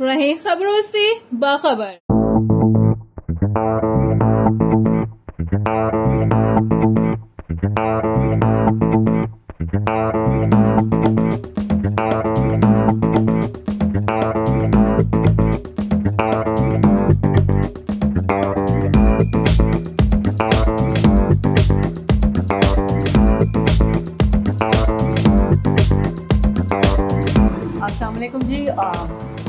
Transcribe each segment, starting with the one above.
रहें खबरों से बाखबर। अस्सलाम वालेकुम जी।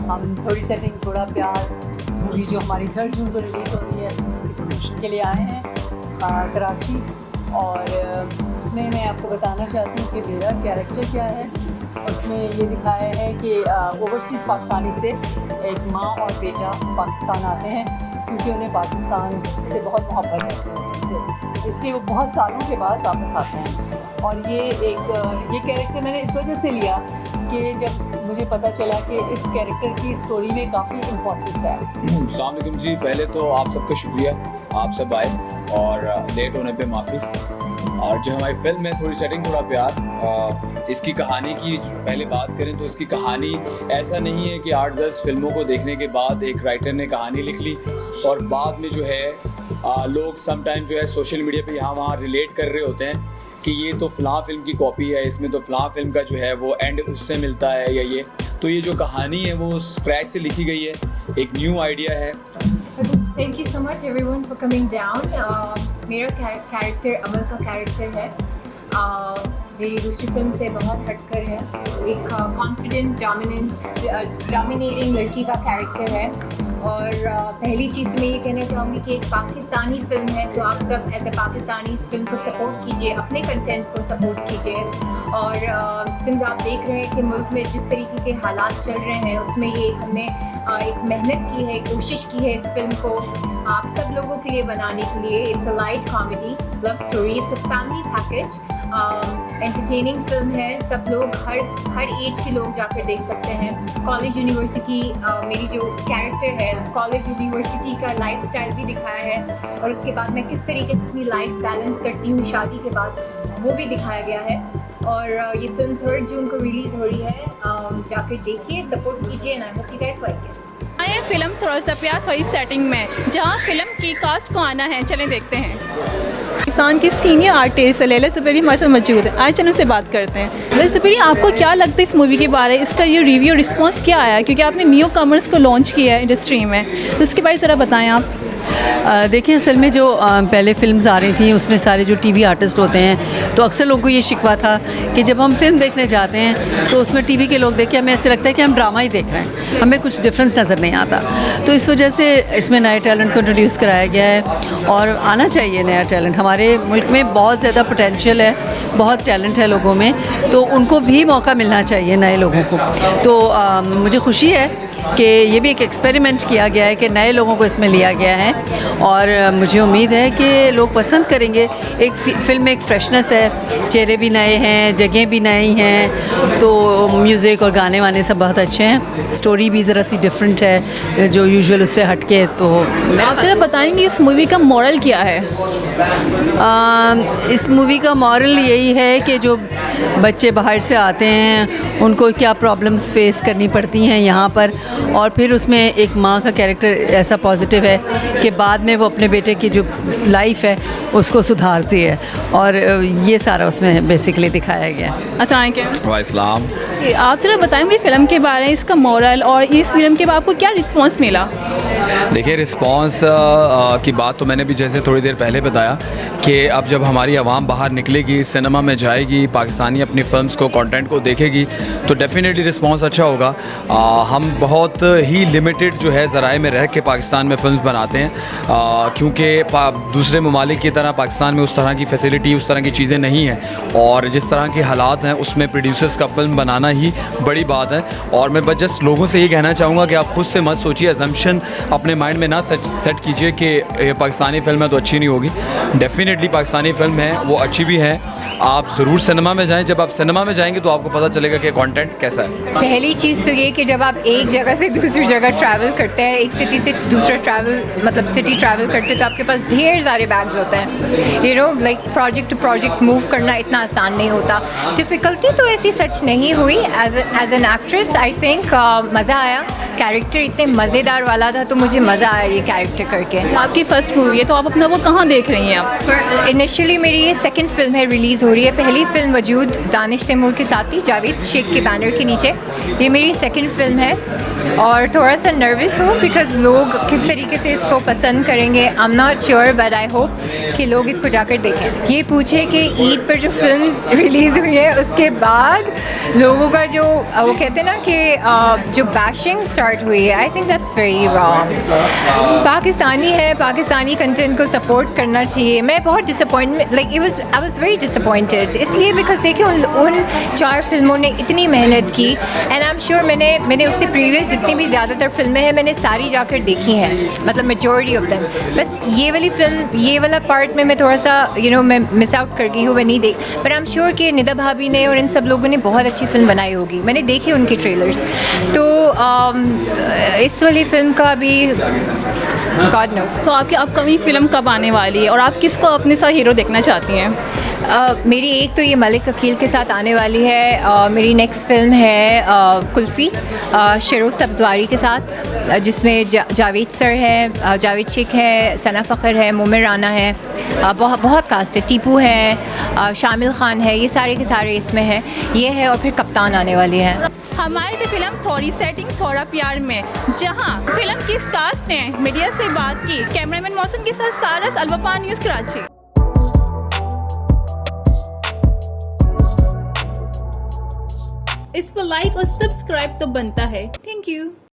हम थोड़ी सेटिंग थोड़ा प्यार मूवी जो हमारी 3 जून को रिलीज़ हो रही है उसकी प्रमोशन के लिए आए हैं कराची। और इसमें मैं आपको बताना चाहती हूँ कि मेरा कैरेक्टर क्या है। उसमें ये दिखाया है कि ओवरसीज़ पाकिस्तानी से एक माँ और बेटा पाकिस्तान आते हैं क्योंकि उन्हें पाकिस्तान से बहुत मोहब्बत है, इसलिए वो बहुत सालों के बाद वापस आते हैं। और ये कैरेक्टर मैंने इस वजह से लिया कि जब मुझे पता चला कि इस कैरेक्टर की स्टोरी में काफ़ी इम्पोर्टेंस है। अस्सलाम वालेकुम जी, पहले तो आप सबका शुक्रिया, आप सब आए और लेट होने पे माफ़ी। और जो हमारी फिल्म है थोड़ी सेटिंग थोड़ा प्यार, इसकी कहानी की पहले बात करें तो इसकी कहानी ऐसा नहीं है कि 8-10 फिल्मों को देखने के बाद एक राइटर ने कहानी लिख ली और बाद में जो है लोग समटाइम जो है सोशल मीडिया पे यहाँ वहाँ रिलेट कर रहे होते हैं कि ये तो फ़लाँ फिल्म की कॉपी है, इसमें तो फ़लाँ फिल्म का जो है वो एंड उससे मिलता है या ये। तो ये जो कहानी है वो स्क्रैच से लिखी गई है, एक न्यू आइडिया है। Thank you so much everyone for coming down. मेरा कैरेक्टर अमल का कैरेक्टर है, मेरी दूसरी फिल्म से बहुत हटकर है। एक कॉन्फिडेंट डोमिनेटिंग लड़की का कैरेक्टर है। और पहली चीज़ मैं ये कहना चाहूँगी कि एक पाकिस्तानी फिल्म है तो आप सब एज ए पाकिस्तानी इस फिल्म को सपोर्ट कीजिए, अपने कंटेंट को सपोर्ट कीजिए। और सिंस आप देख रहे हैं कि मुल्क में जिस तरीके के हालात चल रहे हैं उसमें ये हमने एक मेहनत की है, कोशिश की है इस फिल्म को आप सब लोगों के लिए बनाने के लिए। It's a light comedy love story, it's a family package, entertaining film है। सब लोग हर एज के लोग जाकर देख सकते हैं। कॉलेज यूनिवर्सिटी, मेरी जो कैरेक्टर है कॉलेज यूनिवर्सिटी का लाइफ स्टाइल भी दिखाया है और उसके बाद मैं किस तरीके से अपनी लाइफ बैलेंस करती हूँ शादी के बाद वो भी दिखाया गया है। और ये फिल्म 3 जून को रिलीज़ हो रही है, जाकर देखिए, सपोर्ट कीजिए and I hope you guys like it. आए फिल्म थोड़ा सा प्यार थोड़ी सेटिंग में, जहाँ फिल्म की कास्ट को आना है, चलें देखते हैं। पाकिस्तान की सीनियर आर्टिस्ट लैला ज़ुबैरी हमारे साथ मौजूद है, आज चैनल से बात करते हैं। लैला ज़ुबैरी, आपको क्या लगता है इस मूवी के बारे में, इसका ये रिव्यू रिस्पांस क्या आया, क्योंकि आपने न्यू कमर्स को लॉन्च किया है इंडस्ट्री में, तो इसके बारे में ज़रा बताएं आप। देखिए, असल में जो पहले फिल्म्स आ रही थी उसमें सारे जो टीवी आर्टिस्ट होते हैं तो अक्सर लोगों को ये शिकवा था कि जब हम फिल्म देखने जाते हैं तो उसमें टीवी के लोग देख के हमें ऐसे लगता है कि हम ड्रामा ही देख रहे हैं, हमें कुछ डिफरेंस नज़र नहीं आता। तो इस वजह से इसमें नए टैलेंट को इंट्रोड्यूस कराया गया है और आना चाहिए नया टैलेंट। हमारे मुल्क में बहुत ज़्यादा पोटेंशियल है, बहुत टैलेंट है लोगों में, तो उनको भी मौका मिलना चाहिए नए लोगों को। तो मुझे खुशी है कि ये भी एक एक्सपेरिमेंट किया गया है कि नए लोगों को इसमें लिया गया है और मुझे उम्मीद है कि लोग पसंद करेंगे। एक फिल्म में एक फ्रेशनेस है, चेहरे भी नए हैं, जगह भी नई हैं, तो म्यूज़िक और गाने वाने सब बहुत अच्छे हैं। स्टोरी भी ज़रा सी डिफरेंट है जो यूजुअल उससे हटके। तो आप ज़रा बताएंगे इस मूवी का मॉरल क्या है? इस मूवी का मॉरल यही है कि जो बच्चे बाहर से आते हैं उनको क्या प्रॉब्लम्स फेस करनी पड़ती हैं यहाँ पर, और फिर उसमें एक माँ का कैरेक्टर ऐसा पॉजिटिव है कि बाद में वो अपने बेटे की जो लाइफ है उसको सुधारती है, और ये सारा उसमें बेसिकली दिखाया गया है। वालेकुम जी, आप ज़रा बताएंगे फिल्म के बारे में, इसका मॉरल और इस फिल्म के बाद आपको क्या रिस्पॉन्स मिला? देखिए, रिस्पांस की बात तो मैंने भी जैसे थोड़ी देर पहले बताया कि अब जब हमारी आवाम बाहर निकलेगी, सिनेमा में जाएगी, पाकिस्तानी अपनी फिल्म्स को, कंटेंट को देखेगी तो डेफिनेटली रिस्पांस अच्छा होगा। हम बहुत ही लिमिटेड जो है ज़राए में रह के पाकिस्तान में फिल्म्स बनाते हैं, क्योंकि दूसरे ममालिक की तरह पाकिस्तान में उस तरह की फैसिलिटी, उस तरह की चीज़ें नहीं हैं, और जिस तरह के हालात हैं उसमें प्रोड्यूसर्स का फिल्म बनाना ही बड़ी बात है। और मैं बस जस्ट लोगों से ये कहना चाहूँगा कि आप खुद से मत सोचिए, अजम्पशन अपने माइंड में ना सेट कीजिए कि ये पाकिस्तानी फिल्म है तो अच्छी नहीं होगी। डेफिनेटली पाकिस्तानी फिल्म है वो अच्छी भी है। आप ज़रूर सिनेमा में जाएं। जब आप सिनेमा में जाएंगे तो आपको पता चलेगा कि कंटेंट कैसा है। पहली चीज़ तो ये कि जब आप एक जगह से दूसरी जगह ट्रैवल करते हैं, एक सिटी से दूसरा सिटी ट्रैवल करते हैं, तो आपके पास ढेर सारे बैग्स होते हैं। You know like project to project move करना इतना आसान नहीं होता। डिफ़िकल्टी तो ऐसी सच नहीं हुई। As an actress I think मज़ा आया। कैरेक्टर इतने मज़ेदार वाला था तो मुझे मज़ा आया ये कैरेक्टर करके। आपकी फर्स्ट मूवी है तो आप अपना वो कहाँ देख रही हैं आप? इनिशियली मेरी ये सेकंड फिल्म है, रिलीज़ हो रही है। पहली फिल्म वजूद दानिश तैमूर के साथ थी, जावेद शेख के बैनर के नीचे। ये मेरी सेकंड फिल्म है और थोड़ा सा नर्वस हूँ बिकॉज़ लोग किस तरीके से इसको पसंद करेंगे। I am not sure but I hope कि लोग इसको जाकर देखें। ये पूछे कि ईद पर जो फिल्म्स रिलीज़ हुई है उसके बाद लोगों का जो वो कहते हैं ना कि जो बैशिंग स्टार्ट हुई है, I think that's very wrong. Pakistani है, पाकिस्तानी कंटेंट को सपोर्ट करना चाहिए। मैं बहुत disappointment I was very disappointed इसलिए बिकॉज देखिए उन 4 फिल्मों ने इतनी मेहनत की एंड आई एम श्योर मैंने उससे प्रीवियस जितनी भी ज़्यादातर फिल्में हैं मैंने सारी जाकर देखी हैं, मतलब मेजॉरिटी ऑफ देम। बस ये वाली फिल्म, ये वाला पार्ट में मैं थोड़ा सा मैं मिस आउट कर गई हूँ, मैं नहीं देख। पर आई एम श्योर कि निदा भाभी ने और इन सब लोगों ने बहुत अच्छी फिल्म बनाई होगी। मैंने देखी उनके ट्रेलर्स। तो इस वाली फिल्म का भी गॉड नो। तो आपकी अपकमिंग फिल्म कब आने वाली है और आप किसको अपने साथ हीरो देखना चाहती हैं? मेरी एक तो ये मलिक अकील के साथ आने वाली है। मेरी नेक्स्ट फिल्म है कुल्फ़ी, शेरोज़ सब्ज़वारी के साथ, जिसमें जावेद सर है, जावेद शेख है, सना फ़खर है, मोमिर राना है, बहुत कास्ट है, टीपू है, शामिल खान है, ये सारे के सारे इसमें हैं। ये है और फिर कप्तान आने वाली है। हमारी थी फिल्म थोड़ी सेटिंग थोड़ा प्यार में, जहां फिल्म की कास्ट ने मीडिया से बात की। कैमरामैन मौसम के साथ सारस, अलवफा न्यूज़ कराची। इस पर लाइक और सब्सक्राइब तो बनता है। Thank you.